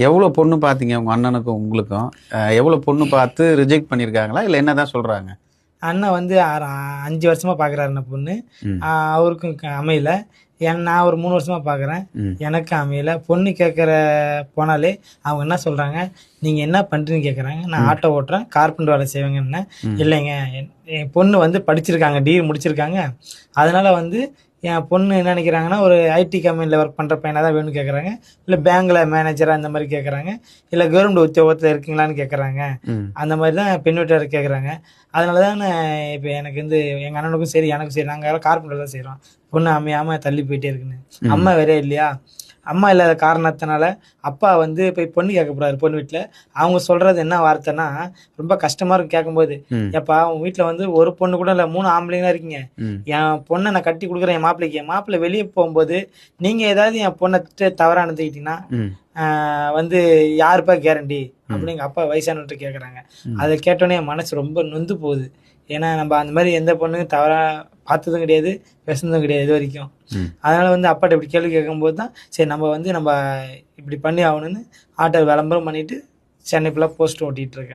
எவ்வளோ பொண்ணு பார்த்தீங்க உங்க அண்ணனுக்கும் உங்களுக்கும்? எவ்வளோ பொண்ணு பார்த்து ரிஜெக்ட் பண்ணியிருக்காங்களா? இல்ல என்னதான் சொல்றாங்க? அண்ணன் வந்து 5 வருஷமா பார்க்குறாருண்ண பொண்ணு. ம். அவருக்கும் அமையல. நான் ஒரு 3 வருஷமா பார்க்குறேன். ம். எனக்கும் அமையல. பொண்ணு கேட்குற போனாலே அவங்க என்ன சொல்றாங்க, "நீங்க என்ன பண்றீங்கன்னு?" கேட்குறாங்க. "நான் ஆட்டோ ஓட்டுறேன், கார்பெண்டர் வேலை செய்வேங்கன்னேன்." "இல்லைங்க, என் பொண்ணு வந்து படிச்சிருக்காங்க, டிகிரி முடிச்சிருக்காங்க. அதனால வந்து என் பொண்ணு என்ன நினைக்கிறாங்கன்னா, ஒரு ஐடி கம்பெனியில் ஒர்க் பண்ணுற பையனா தான் வேணும்னு கேட்குறாங்க. இல்லை பேங்க்கில் மேனேஜரா இந்த மாதிரி கேட்குறாங்க. இல்லை கவர்மெண்ட் உத்தியோகத்தில் இருக்கீங்களான்னு கேட்குறாங்க. ம். அந்த மாதிரி தான் பெண் வீட்டார் கேட்குறாங்க. அதனால தான் நான் இப்போ எனக்கு வந்து எங்கள் அண்ணனுக்கும் சரி எனக்கும் சரி நாங்கள் எல்லாம் கார்பெண்டர் தான் செய்கிறோம். பொண்ணு அமையாமல் தள்ளி போயிட்டே இருக்குன்னு. அம்மா வேறே இல்லையா? அம்மா இல்லாத காரணத்தினால அப்பா வந்து போய் பொண்ணு கேட்க போறாரு பொண்ணு வீட்டில். அவங்க சொல்கிறது என்ன வார்த்தைன்னா, ரொம்ப கஷ்டமாக இருக்கும் கேட்கும்போது. ம். "ஏப்பா உங்கள் வீட்டில் வந்து ஒரு பொண்ணு கூட இல்லை, 3 ஆம்பளைங்களா இருக்கீங்க. ம். என் பொண்ணை நான் கட்டி கொடுக்குறேன் என் மாப்பிள்ளைக்கு. என் மாப்பிள்ளை வெளியே போகும்போது நீங்கள் ஏதாவது என் பொண்ணை தவறாக நடந்துக்கிட்டீங்கன்னா ம். வந்து யாருப்பா கேரண்டி?" அப்படின்னு எங்கள் அப்பா வயசானவர்கிட்ட கேட்குறாங்க. அதை கேட்டோன்னே என் மனசு ரொம்ப நொந்து போகுது. ஏன்னா நம்ம அந்த மாதிரி எந்த பொண்ணுக்கும் தவறாக பார்த்ததும் கிடையாது, பேசுனதும் கிடையாது இது வரைக்கும். ம். அதனால வந்து அப்பாட்ட இப்படி கேள்வி கேட்கும்போது தான் சரி நம்ம இப்படி பண்ணி ஆகணும்னு ஆட்டோ விளம்பரம் பண்ணிட்டு சென்னை ஃபுல்லாக போஸ்ட் ஓட்டிகிட்டு இருக்கேன்.